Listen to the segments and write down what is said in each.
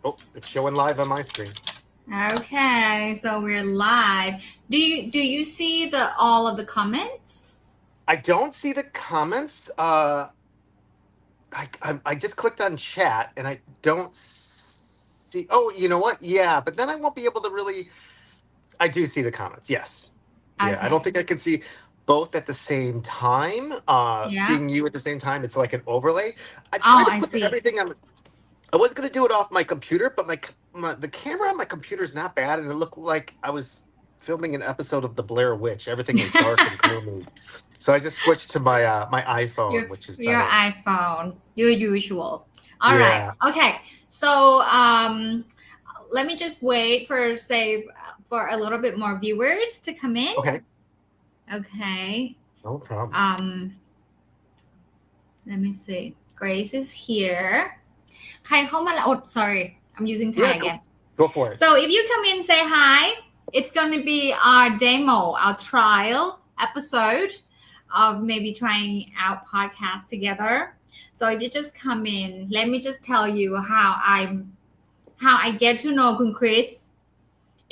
Oh, it's showing live on my screen. Okay, so we're live. Do you see all of the comments? I don't see the comments. I just clicked on chat and I don't see. Oh, you know what? Yeah, but then I won't be able to really. I do see the comments. Yes. Yeah, I don't Okay. think I can see both at the same time. Yeah. Seeing you at the same time, it's like an overlay. I tried Oh, to I put see. everything on. I was gonna do it off my computer, but the camera on my computer is not bad, and it looked like I was filming an episode of The Blair Witch. Everything was dark and gloomy, so I just switched to my iPhone, Your which is your better. iPhone, your usual. All right. Yeah. Okay. So let me just wait for a little bit more viewers to come in. Okay. Okay. No problem. Let me see. Grace is here. ใครเข้ามาแล้ว Oh, sorry. I'm using Thai Yeah. again. Go for it. So if you come in, say hi. It's going to be our demo, our trial episode of maybe trying out podcasts together. So if you just come in, let me just tell you how I get to know Kun Chris.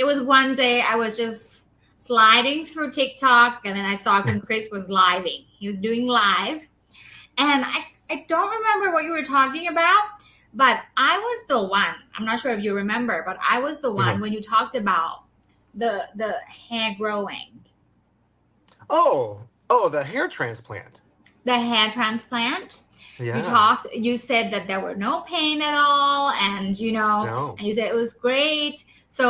It was one day I was just sliding through TikTok and then I saw Kun Chris was living. He was doing live. And I don't remember what you were talking about, but I was the one. I'm not sure if you remember, but I was the one when you talked about the hair growing. Oh, the hair transplant. The hair transplant. Yeah. You said that there were no pain at all, and No. and you said it was great. So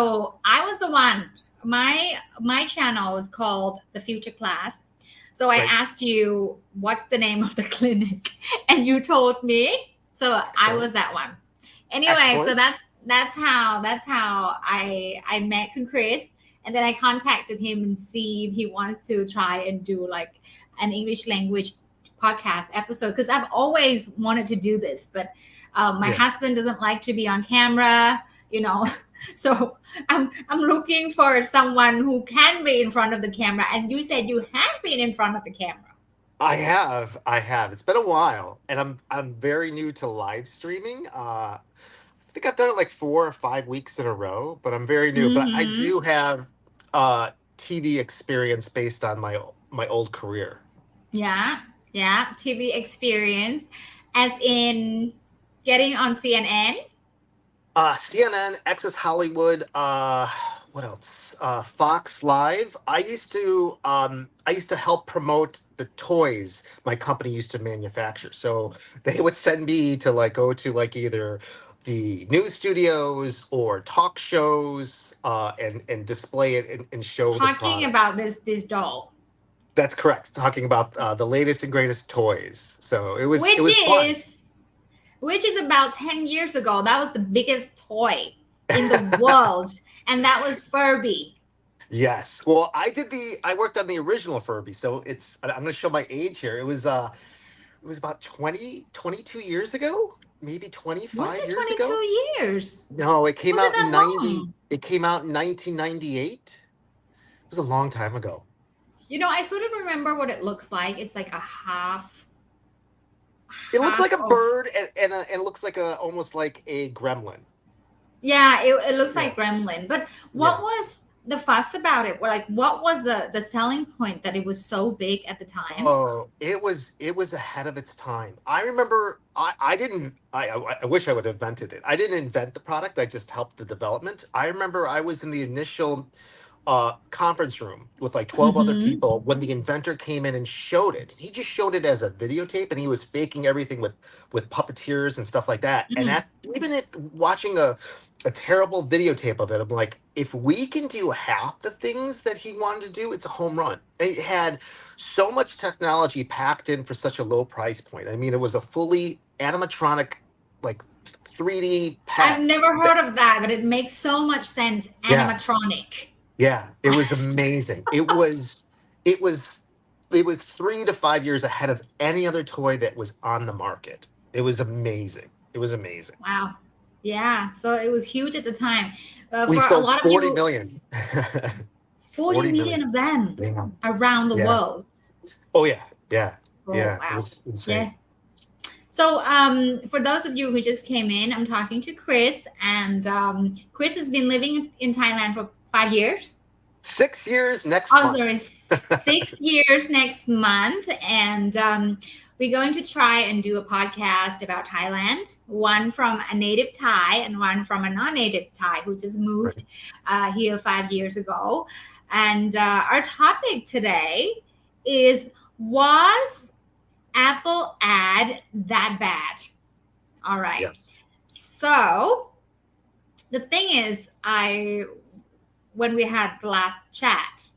I was the one. My channel is called The Future Class. So I Right. asked you, what's the name of the clinic? And you told me. So I was that one. Anyway, Excellent. so that's how I met Kun Chris. And then I contacted him and see if he wants to try and do like an English language podcast episode. Because I've always wanted to do this, but my husband doesn't like to be on camera, So I'm looking for someone who can be in front of the camera. And you said you have been in front of the camera. I have. It's been a while, and I'm very new to live streaming. I think I've done it like 4 or 5 weeks in a row, but I'm very new. But I do have TV experience based on my old career. Yeah, TV experience, as in getting on CNN. CNN, Access Hollywood. What else? Fox Live. I used to help promote the toys my company used to manufacture. So they would send me to like go to like either the news studios or talk shows and display it and show the product. Talking about this doll. That's correct. Talking about the latest and greatest toys. So it was fun. Which is about 10 years ago. That was the biggest toy in the world. And that was Furby. Yes. Well, I worked on the original Furby. So I'm going to show my age here. It was about 22 years ago, maybe 25 years 22 ago. years? No, it came out in 1998. It was a long time ago. I sort of remember what it looks like. It's like a half. It looks like a bird and it looks like almost like a gremlin. Yeah, it looks like Gremlin. But what was the fuss about it? Like, what was the selling point that it was so big at the time? Oh, it was ahead of its time. I remember I wish I would have invented it. I didn't invent the product. I just helped the development. I remember I was in the initial conference room with like 12 other people when the inventor came in and showed it. He just showed it as a videotape, and he was faking everything with puppeteers and stuff like that. And even if watching a terrible videotape of it, I'm like, if we can do half the things that he wanted to do, it's a home run. It had so much technology packed in for such a low price point. I mean, it was a fully animatronic, like 3D pet. I've never heard of that, but it makes so much sense. Animatronic. Yeah, it was amazing. It was 3 to 5 years ahead of any other toy that was on the market. It was amazing. Wow. Yeah, so it was huge at the time. We for sold a lot of 40 people, million. 40 million of them around the world. Oh yeah. Oh, Yeah. wow. It was insane. So, for those of you who just came in, I'm talking to Chris, and Chris has been living in Thailand for 5 years. 6 years next Oh, sorry, month. 6 years next month, and we're going to try and do a podcast about Thailand. One from a native Thai and one from a non-native Thai who just moved Right. here 5 years ago. And our topic today is: was Apple ad that bad? All right. Yes. So the thing is, I when we had the last chat,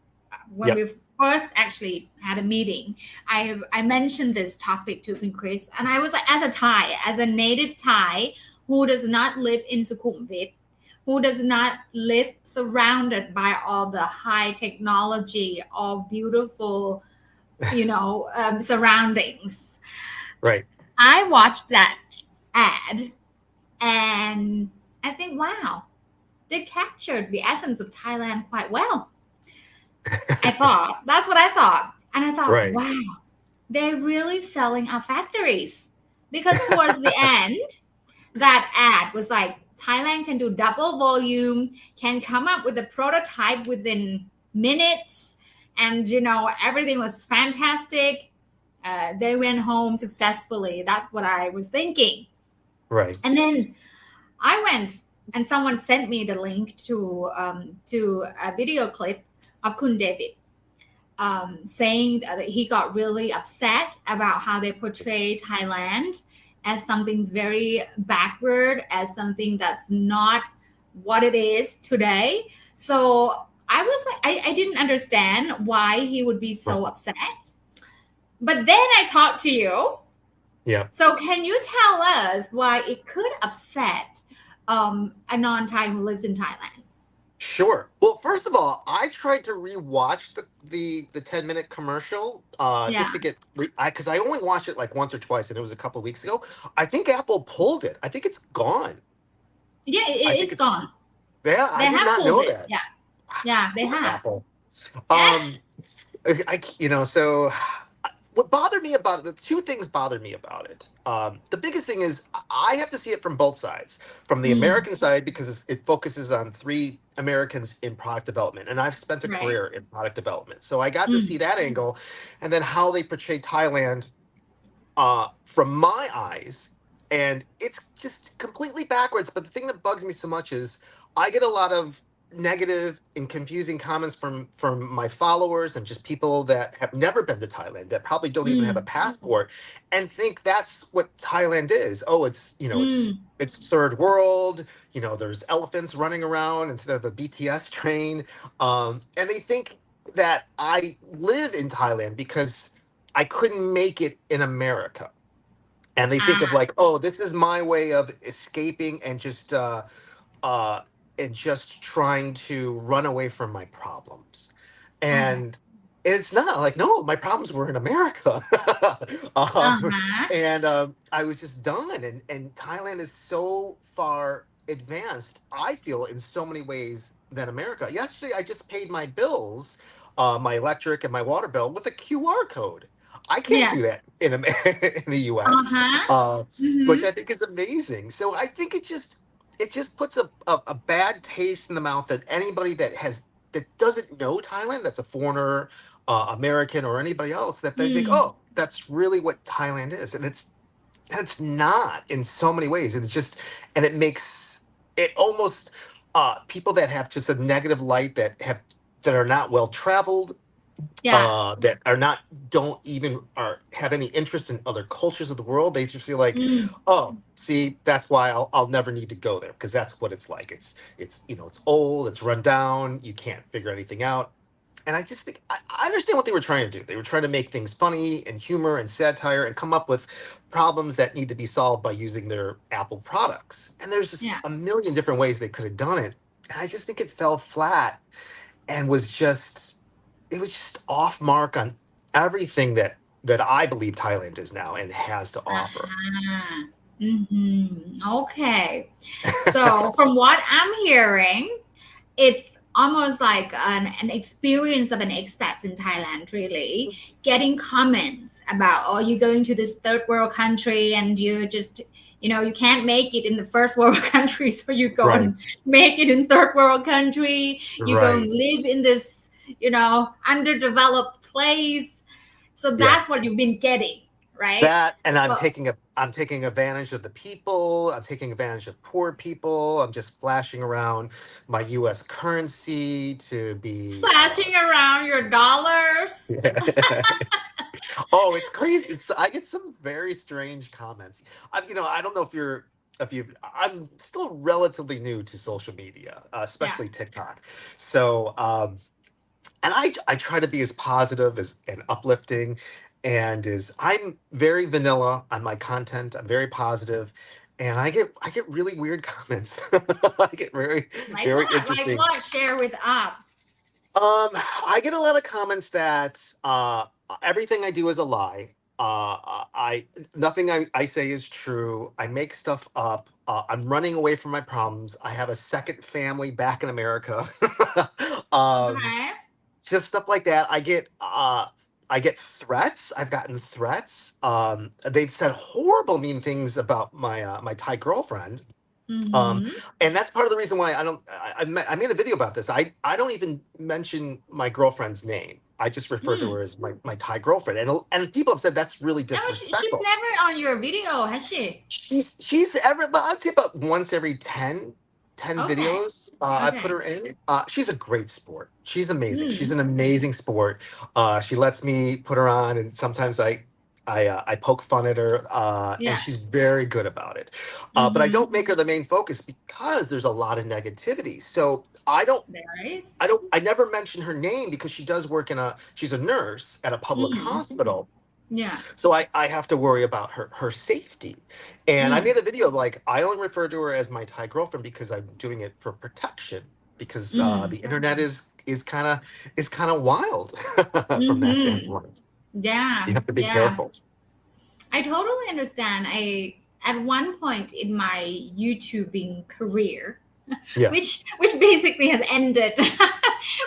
when Yep. we first actually had a meeting, I mentioned this topic to Kun Chris, and I was like, as a Thai, as a native Thai who does not live in Sukhumvit, who does not live surrounded by all the high technology, all beautiful, surroundings. Right. I watched that ad and I think, wow, they captured the essence of Thailand quite well. I thought, that's what I thought. And I thought, Right. wow, they're really selling our factories. Because towards the end, that ad was like, Thailand can do double volume, can come up with a prototype within minutes, and everything was fantastic. They went home successfully. That's what I was thinking. Right. And then I went and someone sent me the link to a video clip of Kun David saying that he got really upset about how they portray Thailand as something's very backward, as something that's not what it is today. So I was like, I didn't understand why he would be Right. so upset. But then I talked to you. Yeah. So can you tell us why it could upset a non-Thai who lives in Thailand? Sure. Well, first of all, I tried to rewatch the 10-minute commercial Yeah. just to get because I only watched it like once or twice, and it was a couple of weeks ago. I think Apple pulled it. I think it's gone. Yeah, I think it's it's gone. yeah. They I did have not pulled know it. that. Yeah. Yeah, they Poor have. Apple. Um, so what bothered me about it, the two things bothered me about it. The biggest thing is I have to see it from both sides. From the Mm, American side, because it focuses on three Americans in product development, and I've spent a right. career in product development, so I got to see Mm, that angle, and then how they portray Thailand from my eyes, and it's just completely backwards. But the thing that bugs me so much is I get a lot of negative and confusing comments from my followers and just people that have never been to Thailand that probably don't even have a mm, passport and think that's what Thailand is. Oh, it's mm. it's third world. There's elephants running around instead of a BTS train, and they think that I live in Thailand because I couldn't make it in America. And they think of Ah, like, oh, this is my way of escaping uh and just trying to run away from my problems. okay. And it's not like, no, my problems were in America. um, Uh-huh. and I was just done. And Thailand is so far advanced, I feel, in so many ways than America. Yesterday, I just paid my bills, my electric and my water bill, with a QR code. I can't Yeah. do that in in the US, Uh-huh. uh, which Mm-hmm. I think is amazing. So I think it just puts a bad taste in the mouth that anybody that doesn't know Thailand, that's a foreigner, American or anybody else, that they think, Mm. oh, that's really what Thailand is, and it's not in so many ways. And it makes it almost people that have just a negative light, that are not well traveled, Yeah. that are not don't even are have any interest in other cultures of the world. They just feel like, Mm. oh, see, that's why I'll never need to go there, because that's what it's like. It's old, it's run down, you can't figure anything out. And I just think I understand what they were trying to do. They were trying to make things funny and humor and satire and come up with problems that need to be solved by using their Apple products. And there's just Yeah. a million different ways they could have done it. And I just think it fell flat and it was just off mark on everything that I believe Thailand is now and has to offer. Uh-huh. Mm-hmm. Okay. So from what I'm hearing, it's almost like an experience of an expat in Thailand, really getting comments about, oh, you're going to this third world country and you just, you can't make it in the first world country, so you go and Right. make it in third world country. You go and Right. live in this, underdeveloped place. So Yeah. that's what you've been getting, right? That, and So I'm taking advantage of the people. I'm taking advantage of poor people. I'm just flashing around my U.S. currency to be. flashing around your dollars. Oh, it's crazy. I get some very strange comments. I don't know if you. I'm still relatively new to social media, Yeah. especially TikTok. So, and I try to be as positive as and uplifting, and as I'm very vanilla on my content. I'm very positive, and I get really weird comments. I get very Like very what? Like interesting. what? Share with us. I get a lot of comments that everything I do is a lie. I Nothing I say is true. I make stuff up. I'm running away from my problems. I have a second family back in America. um, Okay. just stuff like that. I get threats. I've gotten threats. They've said horrible, mean things about my Thai girlfriend. Um, Mm-hmm. and that's part of the reason why I don't. I made a video about this. I don't even mention my girlfriend's name. I just refer to her Mm. as my Thai girlfriend, and people have said that's really No, she's disrespectful. never on your video, has she? She's but I'd say about once every 10 Okay. videos I put Okay. her in. She's a great sport. She's amazing. She's Mm. an amazing sport. She lets me put her on, and sometimes I poke fun at her, and Yeah. she's very good about it. But I Mm-hmm. don't make her the main focus because there's a lot of negativity. So There is. I never mention her name because she's a nurse at a public Mm. hospital, Yeah. so I have to worry about her safety. And I Mm. made a video of, like, I only refer to her as my Thai girlfriend because I'm doing it for protection, because Mm. the internet is kind of wild from that Mm-hmm. standpoint. You Yeah. have to be Yeah. careful. I totally understand. I at one point in my YouTubing career, Yeah. which basically has ended.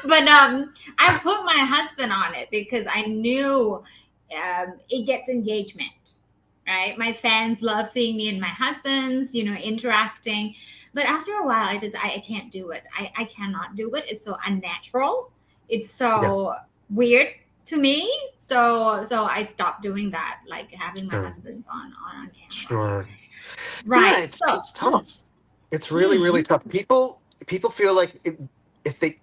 But I put my husband on it because I knew it gets engagement, right? My fans love seeing me and my husband's, interacting. But after a while, I can't do it. I cannot do it. It's so unnatural. It's Yeah. so weird to me. So I stopped doing that, like having my Sure. husband's on camera. Sure. Yeah, Right. it's So it's tough. It's really, really mm, tough. People feel like if they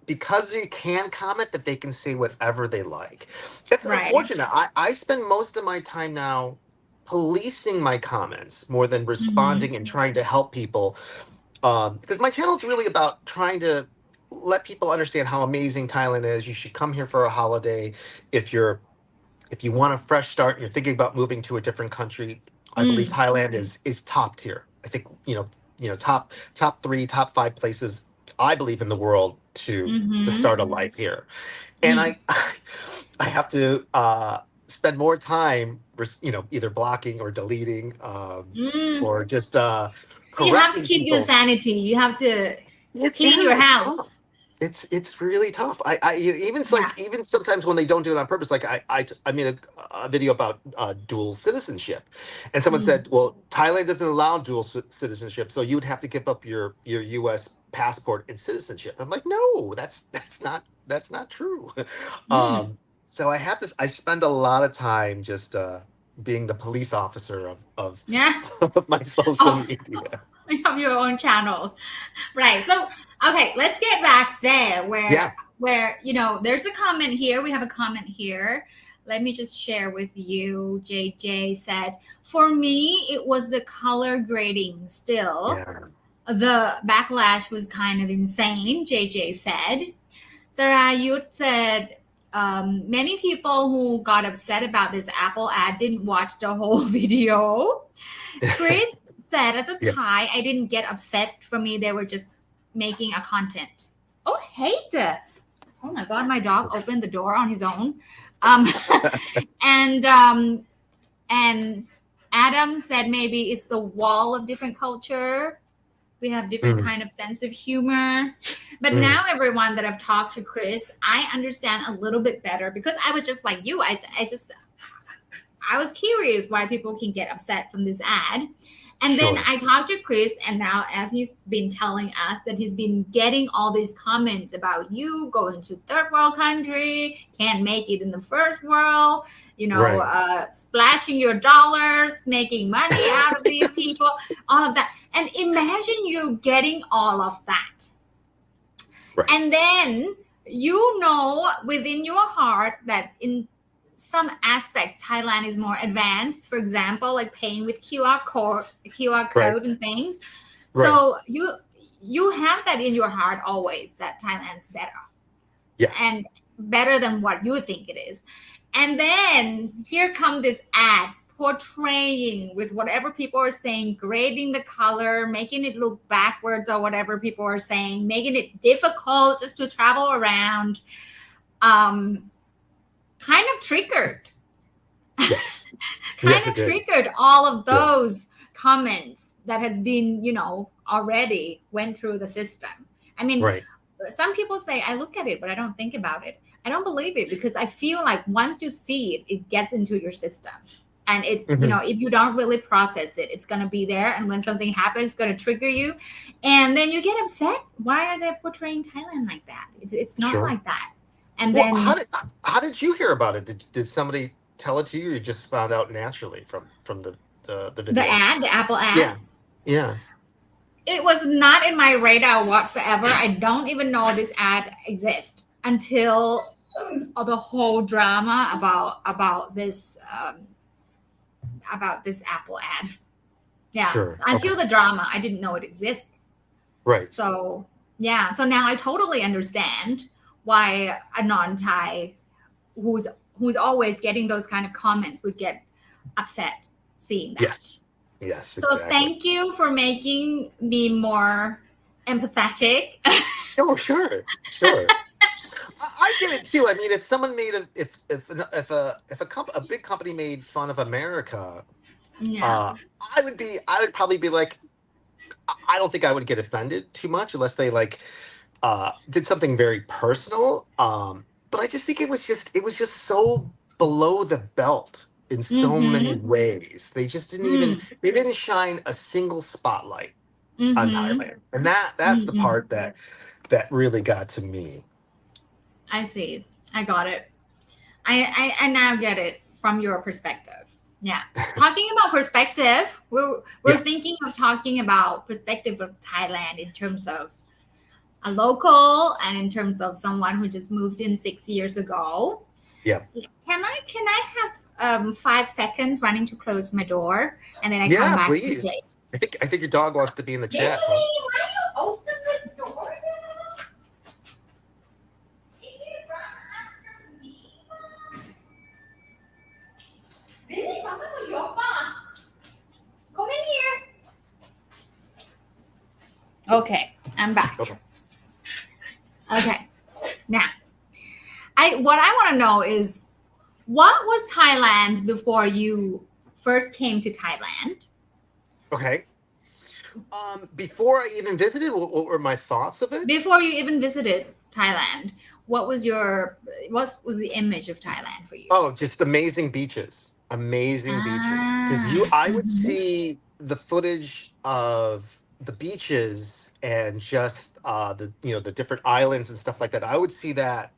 because they can comment, that they can say whatever they like. That's right. unfortunate. I spend most of my time now policing my comments more than Hmm. responding and trying to help people. Because my channel is really about trying to let people understand how amazing Thailand is. You should come here for a holiday. If you're if you want a fresh start and you're thinking about moving to a different country, I believe Mm, Thailand is top tier. I think, top three, top five places I believe in the world to mm-hmm. start a life here. And Mm, I have to spend more time, either blocking or deleting, mm. or just You have to correcting keep your people. sanity. You have to clean your It's tough. house. It's really tough. Even it's Yeah. like, even sometimes when they don't do it on purpose. Like, I made a video about dual citizenship, and someone Mm, said, "Well, Thailand doesn't allow dual citizenship, so you would have to give up your U.S. passport and citizenship." I'm like, "No, that's not true." mm. So I have this. I spend a lot of time just being the police officer of Yeah. of my social Of, media. of your own channels. Right. So okay, let's get back there Yeah. where there's a comment here. We have a comment here. Let me just share with you. JJ said, for me, it was the color grading still. Yeah. The backlash was kind of insane, JJ said. Sarah Yut said, many people who got upset about this Apple ad didn't watch the whole video. Chris said, as a Yeah. Thai, I didn't get upset. For me, they were just making a content. Oh, hate. Oh my God, my dog opened the door on his own. Um, and and Adam said maybe it's the wall of different culture We have different Mm, kind of sense of humor. But mm, now everyone that I've talked to, Chris, I understand a little bit better because I was just like you. I was curious why people can get upset from this ad. And then sure. I talked to Chris, and now as he's been telling us that he's been getting all these comments about you going to third world country, can't make it in the first world, Right. splashing your dollars, making money out of these people, all of that. And imagine you getting all of that. Right. And then within your heart that in some aspects Thailand is more advanced, for example, like paying with QR Right. code and things. Right. So you have that in your heart always that Thailand is better Yes. and better than what you think it is. And then here come this ad portraying with whatever people are saying, grading the color, making it look backwards or whatever people are saying, making it difficult just to travel around. Um, kind of triggered, Yes. kind Yes, it of did. triggered all of Yeah. those comments that has been, already went through the system. I mean, Right. some people say I look at it but I don't think about it. I don't believe it because I feel like once you see it, it gets into your system. And it's, Hmm. if you don't really process it, it's going to be there. And when something happens, it's going to trigger you. And then you get upset. Why are they portraying Thailand like that? It's not Sure. like that. And Well, then how did you hear about it? Did somebody tell it to you, or you just found out naturally from the video? the Apple ad, Yeah. Yeah. it was not in my radar whatsoever. I don't even know this ad exists until the whole drama about this Apple ad. Yeah, Sure. Okay. until the drama, I didn't know it exists. Right. So yeah, so now I totally understand why a non-Thai who's who's always getting those kind of comments would get upset seeing that. Yes. Yes, So exactly. thank you for making me more empathetic. Oh, sure. Sure. I get it too. I mean, if someone made a if a big company made fun of America, Yeah. I would probably be like, I don't think I would get offended too much unless they like did something very personal. But I just think it was just so below the belt in so many Mm-hmm. ways. They didn't shine a single spotlight on Mm-hmm. Thailand, and that's the Mm-hmm. part that really got to me. I see. I got it. I now get it from your perspective. Yeah. Talking about perspective, we're Yeah, thinking of talking about perspective of Thailand in terms of a local and in terms of someone who just moved in 6 years ago. yeah, Can I have 5 seconds running to close my door and then I come yeah. back and play? Please, I think your dog wants to be in the Baby, chat. Huh? why you open the door now? Baby, run after me. Really? Mama will yoga. Come in here. Okay, I'm back. Okay. Okay. Now, what I want to know is what was Thailand before you first came to Thailand? Okay. Before I even visited, what were my thoughts of it? Before you even visited Thailand, what was the image of Thailand for you? Oh, just amazing beaches. Amazing beaches. Because Ah, I would mhm. see the footage of the beaches and just the different islands and stuff like that. I would see that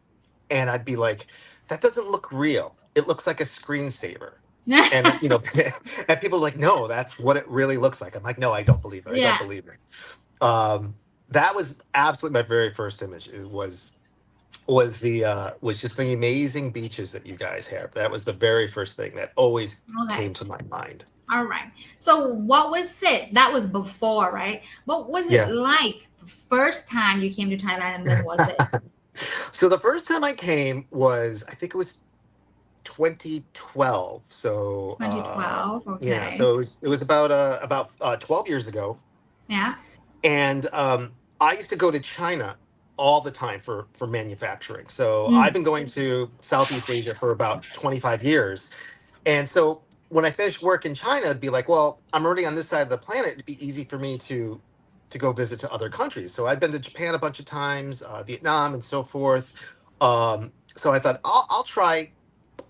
and I'd be like, that doesn't look real. It looks like a screensaver. And and people are like, no, that's what it really looks like. I'm like, no, I don't believe it. I don't Yeah, believe it. That was absolutely my very first image. It was just the amazing beaches that you guys have. That was the very first thing that always okay. came to my mind. All right. So what was it? That was before, right? What was it Yeah. like the first time you came to Thailand and when was it? So the first time I came was, I think it was 2012. So 2012. yeah, Okay. so it was about 12 years ago. Yeah. And I used to go to China all the time for manufacturing. So I've Mm. been going to Southeast Asia for about 25 years. And so when I finished work in China, it'd be like, well, I'm already on this side of the planet. It'd be easy for me to to go visit to other countries. So I'd been to Japan a bunch of times, Vietnam, and so forth. So I thought I'll try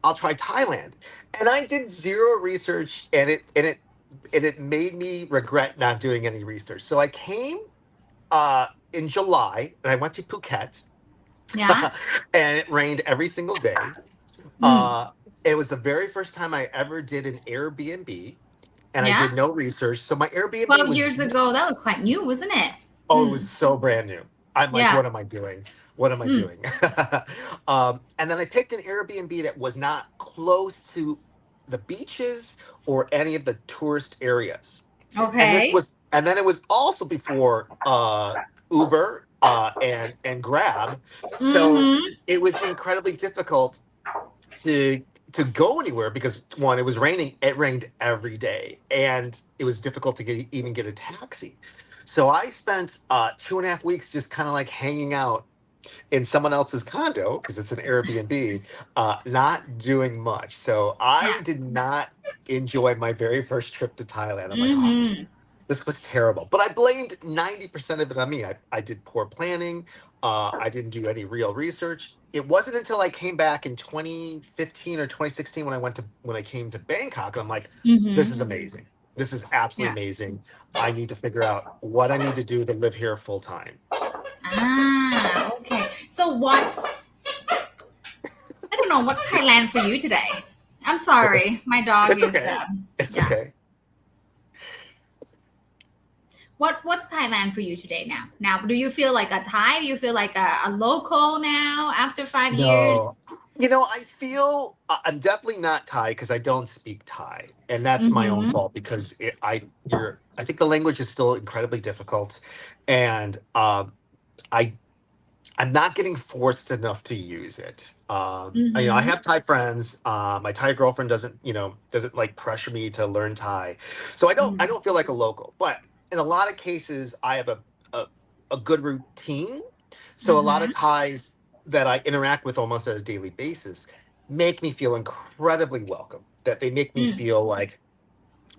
Thailand, and I did zero research, and it made me regret not doing any research. So I came in July, and I went to Phuket, Yeah. and it rained every single day. Mm. Uh, it was the very first time I ever did an Airbnb, and I Yeah. did no research. So my Airbnb 12 was years ago, that was quite new, wasn't it? Oh, it was Mm. so brand new. I'm like, Yeah. what am I doing? What am I Mm. doing? And then I picked an Airbnb that was not close to the beaches or any of the tourist areas. Okay. And then it was also before Uber and Grab. So Mm-hmm. it was incredibly difficult to go anywhere because one, it was raining. It rained every day, and it was difficult to even get a taxi. So I spent 2.5 weeks just kind of like hanging out in someone else's condo because it's an Airbnb, not doing much. So Yeah. I did not enjoy my very first trip to Thailand. I'm like, oh, Mm-hmm. this was terrible. But I blamed 90% of it on me. I did poor planning. I didn't do any real research. It wasn't until I came back in 2015 or 2016 when I came to Bangkok, and I'm like, this is Mm-hmm. amazing. This is absolutely Yeah. amazing. I need to figure out what I need to do to live here full time. Ah, okay. So what's I don't know what's Thailand for you today. I'm sorry, my dog It's is okay. It's yeah. okay. What's Thailand for you today now? Now, do you feel like a Thai? Do you feel like a local now after 5 years? No. I feel I'm definitely not Thai because I don't speak Thai, and that's my own Mm-hmm. fault because I think the language is still incredibly difficult, and I I'm not getting forced enough to use it. I Mm-hmm. have Thai friends. My Thai girlfriend doesn't like pressure me to learn Thai, so I Mm-hmm. don't feel like a local. But in a lot of cases, I have a, a good routine. So a lot Mm-hmm. of Thais that I interact with almost on a daily basis make me feel incredibly welcome. That they make me Mm. feel like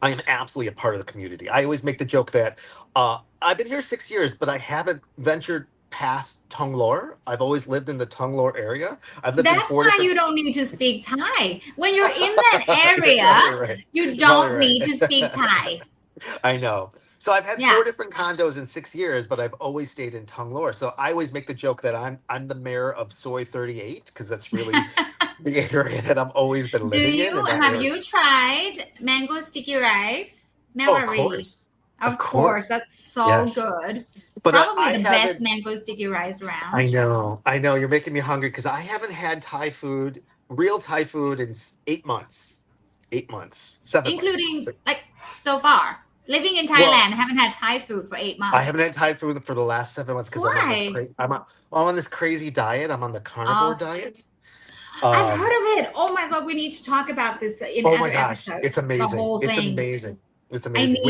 I am absolutely a part of the community. I always make the joke that I've been here 6 years, but I haven't ventured past Tonglor. I've always lived in the Tonglor area. I've lived in That's four why different. you don't need to speak Thai. When you're in that You're area, probably right. you You're probably don't right. need to speak Thai. I know. So I've had Yeah. four different condos in 6 years, but I've always stayed in Tonglor. So I always make the joke that I'm the mayor of Soy 38 because that's really the area that I've always been Do living in you that have area. you tried mango sticky rice? Oh, of Mary. course, of Of course, course, that's so yes. good. But Probably I the best haven't. mango sticky rice I around, know, I know. You're making me hungry because I haven't had Thai food, real Thai food, in 8 months, 8 months, 7 months. including like so far. Living in Well, Thailand, haven't had Thai food for eight I haven't months. had Thai food for the last 7 months because Why? I'm on this crazy diet. I'm on the carnivore Oh, diet. I've Um, heard of it. Oh my god, we need to talk about this in oh my other gosh, episode. it's The amazing. whole It's thing. amazing. It's amazing.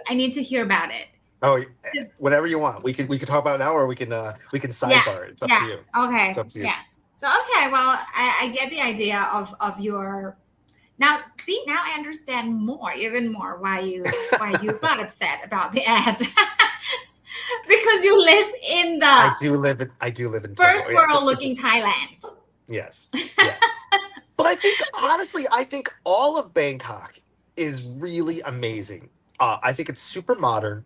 I need to hear about it. Oh, Just whatever you want. We can talk about it now, or we can yeah, sidebar it. It's up to yeah. you. It's Okay, up to you. yeah. So okay, well, I get the idea of your now. See, now I understand more, even more, why you got upset about the ad because you live in the I do live in first Tonga. Yeah, world looking Thailand. yes, yes. But I think honestly, I think all of Bangkok is really amazing. I think it's super modern.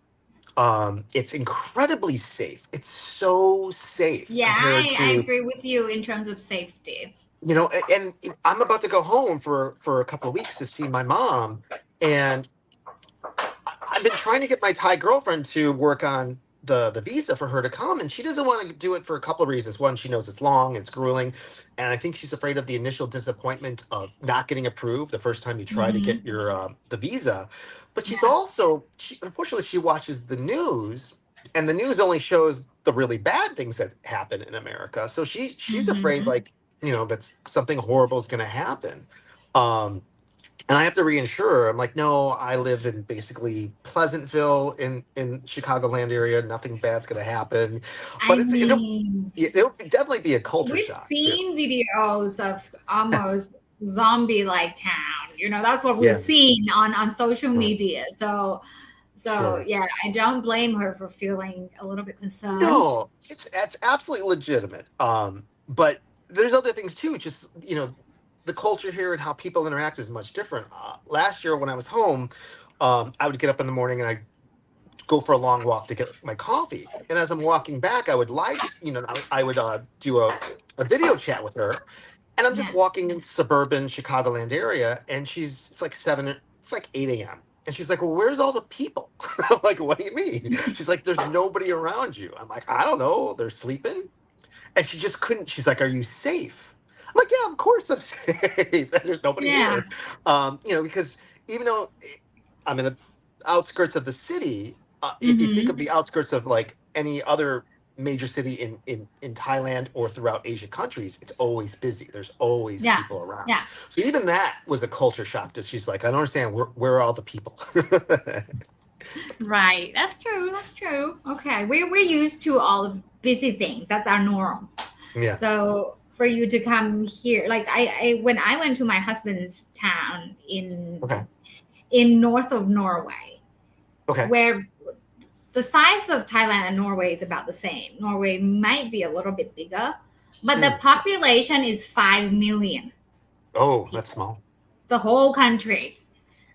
It's incredibly safe. It's so safe Yeah, compared I to agree with you in terms of safety. and I'm about to go home for a couple of weeks to see my mom, and I've been trying to get my Thai girlfriend to work on the visa for her to come, and she doesn't want to do it for a couple of reasons. One, she knows it's long, it's grueling, and I think she's afraid of the initial disappointment of not getting approved the first time you try to Hmm. get your the visa. But Yeah. unfortunately she watches the news, and the news only shows the really bad things that happen in America. So she's afraid Hmm. like that's something horrible is going to happen. Um, and I have to reinsure her. I'm like, no, I live in basically Pleasantville in Chicagoland area. Nothing bad's gonna happen, I but mean, it'll definitely be a culture we've shock. Just seen videos of almost zombie like town. That's what we've yeah, seen on social mm, media. So So Sure. yeah, I don't blame her for feeling a little bit concerned. No, it's absolutely legitimate. But there's other things too. Just the culture here and how people interact is much different. Last year when I was home, I would get up in the morning and I go for a long walk to get my coffee. And as I'm walking back, I would I would do a video chat with her. And I'm just Yeah, walking in suburban Chicagoland area, and it's like it's like 8 a.m. And she's like, "Well, where's all the people?" I'm like, "What do you mean?" She's like, "There's nobody around you." I'm like, "I don't know. They're sleeping." And she just couldn't. She's like, "Are you safe?" I'm like, "Yeah, of course I'm safe. There's nobody yeah, here." Because even though I'm in the outskirts of the city, if you think of mm-hmm. the outskirts of like any other major city in Thailand or throughout Asian countries, it's always busy. There's always Yeah, people around. yeah. So even that was a culture shock. That she's like, I don't understand. Where are all the people? Right. That's true. That's true. Okay. We're used to all the busy things. That's our norm. Yeah. So for you to come here, like I when I went to my husband's town Okay. in north of Norway, Okay. where the size of Thailand and Norway is about the same. Norway might be a little bit bigger, but the Hmm. population is 5 million Oh, that's people. small. The whole country.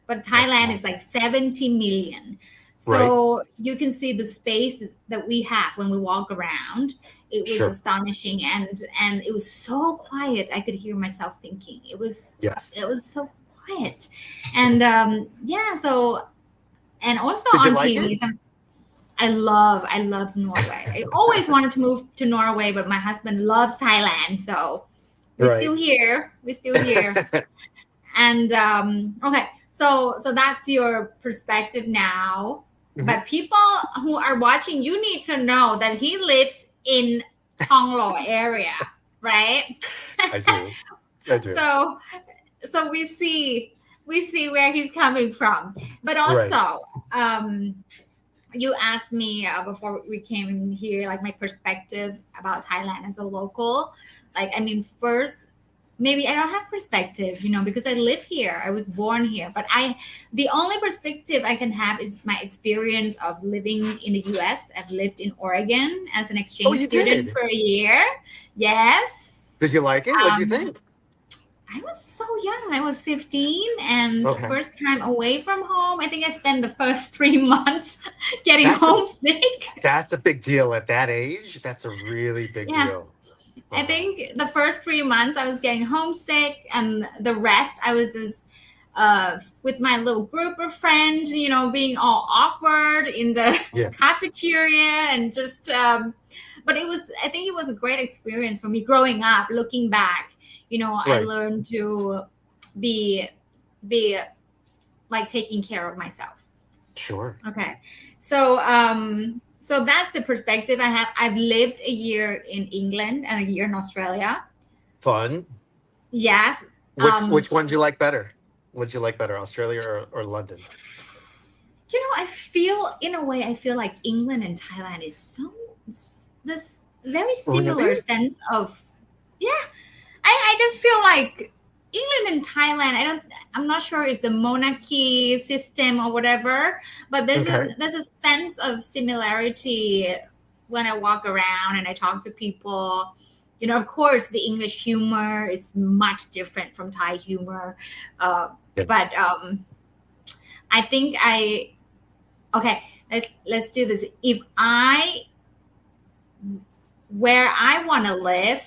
But That's Thailand small. is like 70 million. Right. So you can see the space that we have when we walk around. It was Sure. astonishing, and it was so quiet. I could hear myself thinking. Yes. It was so quiet, and yeah. So and also Did you on like TV, it? I love Norway. I always wanted to move to Norway, but my husband loves Thailand, so we're Right. still here. We're still here. And okay, so that's your perspective now. Mhm. But people who are watching, you need to know that he lives in Tonglo area, right? I do. I do. so so we see where he's coming from. But Right. also, um, you asked me before we came in here, like my perspective about Thailand as a local. Like, I mean, first, maybe I don't have perspective, because I live here. I was born here. But the only perspective I can have is my experience of living in the US. I've lived in Oregon as an Oh, exchange you student did. for a year. Yes. Did you like it? What'd you Um, think? I was so young. I was 15 and Okay. first time away from home. I think I spent the first 3 months getting That's a homesick. that's a big deal at that age. That's a really big Yeah. deal. I Uh-huh. think the first 3 months I was getting homesick, and the rest I was just with my little group of friends, being all awkward in the Yeah. cafeteria and just. But I think it was a great experience for me growing up. Looking back, I Right. learned to be be like taking care of myself. Sure. Okay. So that's the perspective I have. I've lived a year in England and a year in Australia. Fun. Yes. Which one do you like better? Would you like better, Australia or London? I feel in a way I feel like England and Thailand is this very similar Really? sense of, yeah. I just feel like England and Thailand, I'm not sure it's the monarchy system or whatever, but Okay. there's a sense of similarity when I walk around and I talk to people. Of course the English humor is much different from Thai humor. Uh, Yes. but I think okay, let's do this. If I Where I want to live,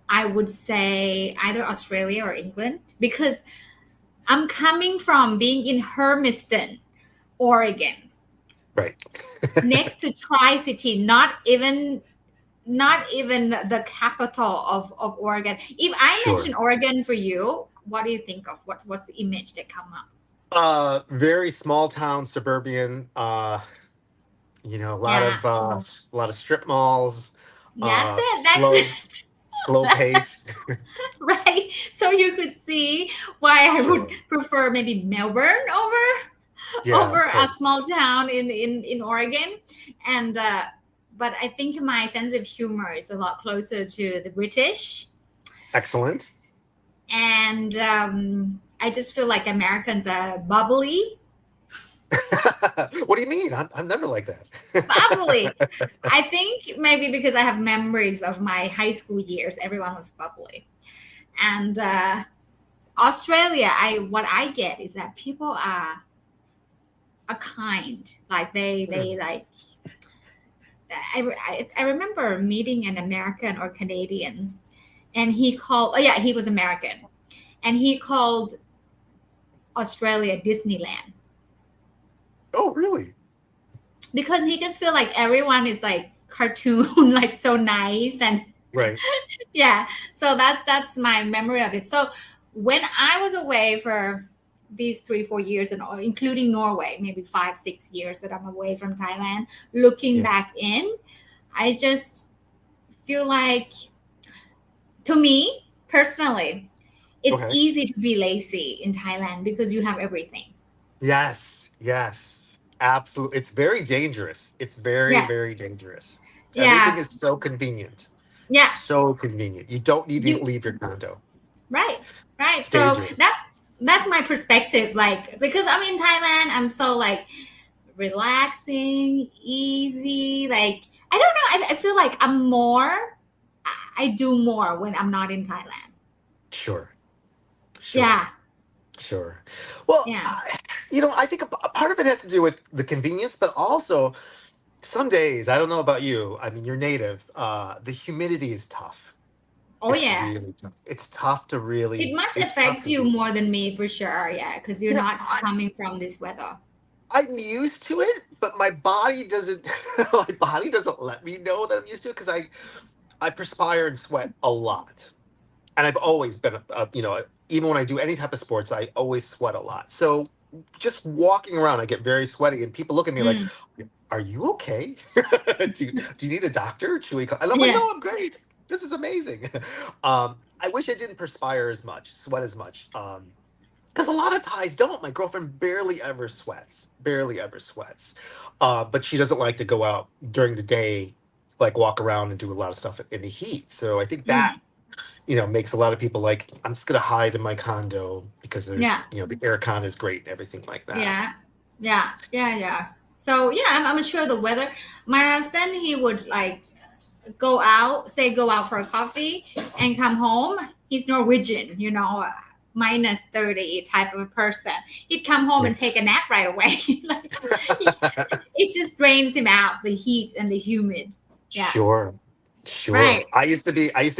I would say either Australia or England, because I'm coming from being in Hermiston, Oregon, Right. next to Tri City, not even the capital of Oregon. If I Sure. mention Oregon for you, what do you think of what's the image that come up? Very small town, suburban. Yeah, A lot of strip malls. that's it. That's Slow, it. slow pace. Right. So you could see why I would Sure. prefer maybe Melbourne Yeah, over of a course. small town in Oregon. And but I think my sense of humor is a lot closer to the British. Excellent. And I just feel like Americans are bubbly. What do you mean? I'm never like Bubbly. that. I think maybe because I have memories of my high school years, everyone was bubbly. And Australia, I what I get is that people are kind. Like they like. I remember meeting an American or Canadian, and he called. Oh yeah, he was American, and he called Australia Disneyland Oh, really? because he just feel like everyone is like cartoon, like so nice and Right. yeah. So that's my memory of it. So when I was away for these 3 4 years and including Norway, maybe 5 6 years that I'm away from Thailand, looking Yeah. back in, I just feel like, to me personally, it's Okay. easy to be lazy in Thailand because you have everything. Yes. Yes. Absolutely. It's very dangerous. It's very, Yeah, very dangerous. Everything yeah, is so convenient. yeah. So convenient. You don't need to You leave your condo. right, right. It's So dangerous. that's my perspective. Like because I'm in Thailand, I'm so like relaxing, easy. Like I don't know. I feel like I'm more. I do more when I'm not in Thailand. Sure. Sure. Yeah, Sure. Well, yeah. I think a part of it has to do with the convenience, but also some days, I don't know about you. I mean, you're native. The humidity is tough. Oh It's yeah. really tough. It's tough to It really, must it's tough affect to you do more this. than me for sure. Yeah, because you're You know, not I, coming from this weather. I'm used to it, but my body doesn't, my body doesn't let me know that I'm used to it because I perspire and sweat a lot. And I've always been, even when I do any type of sports, I always sweat a lot. So just walking around, I get very sweaty, and people look at me like, Mm, "Are you okay? Do you need a doctor? Should we call?" And I'm like, yeah. "No, I'm great. This is amazing." I wish I didn't perspire as much, sweat as much, because a lot of Thais don't. My girlfriend barely ever sweats, but she doesn't like to go out during the day, like walk around and do a lot of stuff in the heat. So I think that Mm, makes a lot of people like, I'm just gonna hide in my condo because yeah. the air con is great and everything like that. Yeah, yeah, yeah, yeah. So yeah, I'm sure the weather. My husband, he would like go out for a coffee and come home. He's Norwegian, -30 type of a person. He'd come home Yeah. and take a nap right away. Like, it just drains him out, the heat and the humid. Yeah, Sure. Sure. right. I used to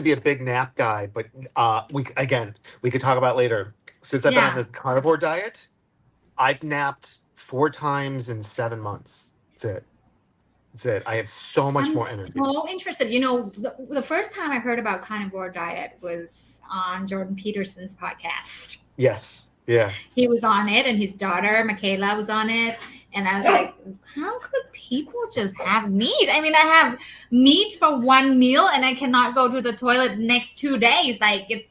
be a big nap guy, but we could talk about it later. Since I've been on Yeah. this carnivore diet, I've napped 4 times in 7 months. That's it. That's it. I have so much I'm more energy. so interested. The first time I heard about carnivore diet was on Jordan Peterson's podcast. Yes. Yeah. He was on it, and his daughter Michaela was on it, and I was like, how could people just have meat? I mean, I have meat for one meal, and I cannot go to the toilet the next 2 days. Like it's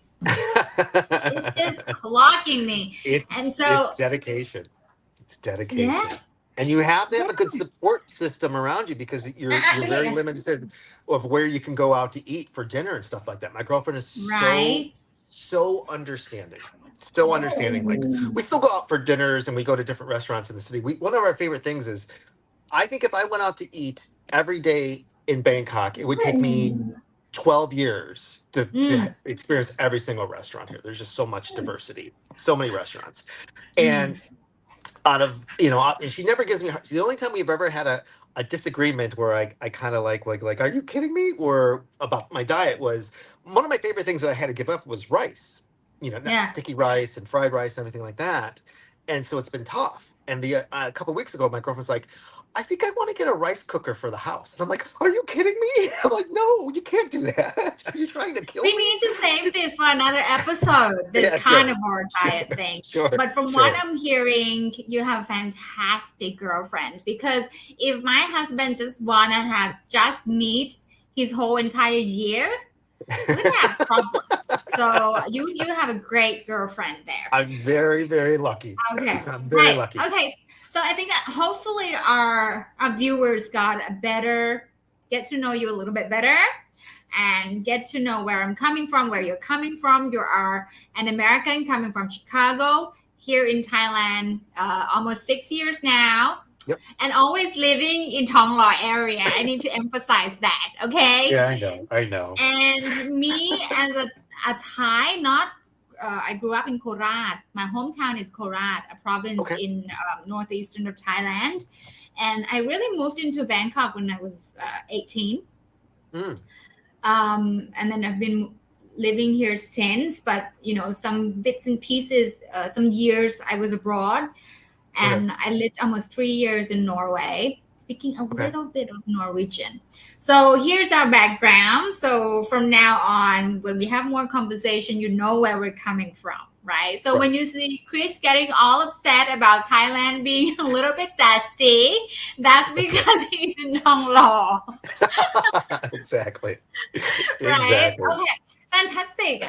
just clocking me. And it's so dedication. It's yeah, dedication. And you have to yeah, have a good support system around you because you're very yeah. limited of where you can go out to eat for dinner and stuff like that. My girlfriend is Right. so understanding. So understanding. Like, we still go out for dinners and we go to different restaurants in the city. One of our favorite things is, I think if I went out to eat every day in Bangkok, it would take me 12 years to Mm, experience every single restaurant here. There's just so much diversity, so many restaurants. mm. And out of and she never gives me the only time we've ever had a disagreement where I kind of like, are you kidding me, or about my diet, was one of my favorite things that I had to give up was rice, not Yeah. sticky rice and fried rice and everything like that. And so it's been tough. And a couple weeks ago, my girlfriend's like, I think I want to get a rice cooker for the house. And I'm like, are you kidding me? I'm like, no, you can't do that. Are you trying to kill We me? need to save this for another episode, this Yeah, sure. carnivore diet thing. Sure. But from what Sure. I'm hearing, you have a fantastic girlfriend, because if my husband just wanna have just meat his whole entire year, we'd have problems. So you have a great girlfriend there. I'm very, very lucky. Okay. I'm very Right. lucky. Okay. So I think that hopefully our viewers got a better get to know you a little bit better and get to know where I'm coming from, where you're coming from. You are an American coming from Chicago here in Thailand almost 6 years now, Yep. and always living in Thong Lo area. I need to emphasize that, okay? Yeah, I know. I know. And me as a Thai, not I grew up in Korat. My hometown is Korat, a province Okay. in northeastern of Thailand. And I really moved into Bangkok when I was 18. Mm, And then I've been living here since, but some bits and pieces, some years I was abroad, okay. and I lived almost 3 years in Norway, speaking a Okay. little bit of Norwegian. So here's our background. So from now on, when we have more conversation, you know where we're coming from, right? So Right. when you see Chris getting all upset about Thailand being a little bit dusty, that's That's right. because he's in Nong Lo, Exactly. right? Exactly. Okay, fantastic.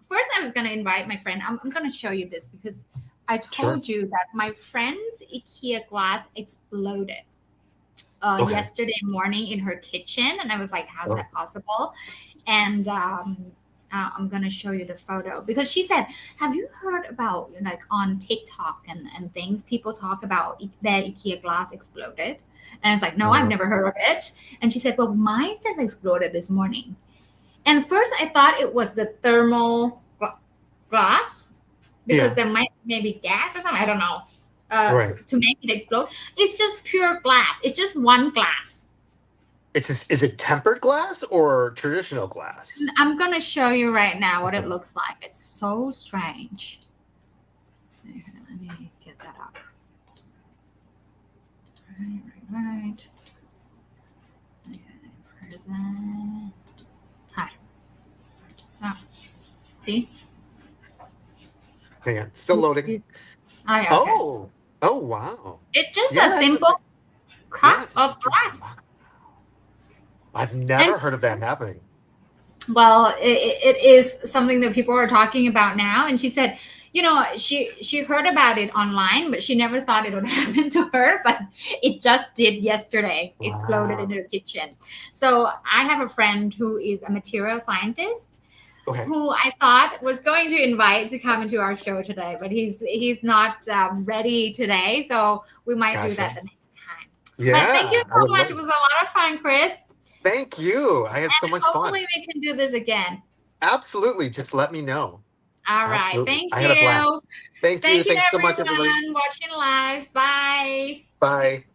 First, I was going to invite my friend. I'm going to show you this because I Sure. told you that my friend's IKEA glass exploded Okay. yesterday morning in her kitchen, and I was like, "How's Oh, that possible?" And I'm gonna show you the photo because she said, "Have you heard about like on TikTok and things? People talk about their IKEA glass exploded." And I was like, "No, I've uh, never heard of it." And she said, "Well, mine just exploded this morning." And first, I thought it was the thermal glass because yeah. there might maybe gas or something. I don't know. Right. To make it explode, it's just pure glass. It's just one glass. Is it tempered glass or traditional glass? I'm gonna show you right now what it Okay. looks like. It's so strange. Okay, let me get that up. Right. Okay, present. Hi. Oh, see? Hang on. Still loading. Oh, yeah, okay. Oh. Oh, wow. It's just a Yeah. simple Yeah. cup of glass. Wow. I've And never heard of that happening. well, it is something that people are talking about now. And she said, she heard about it online, but she never thought it would happen to her. But it just did yesterday. Exploded in Wow. her kitchen. So I have a friend who is a material scientist Okay. who I thought was going to invite to come into our show today, but he's not ready today. So we might do Gotcha. that the next time. But thank you Yeah. I would so much. love It it. was a lot of fun, Chris. Thank you. I had so much fun. Hopefully we can do this again. Absolutely. Just let me know. All right. Absolutely. Thank I had a you. blast. Thank you. Thank you, Thanks so much, everybody. everyone watching live. Bye. Bye.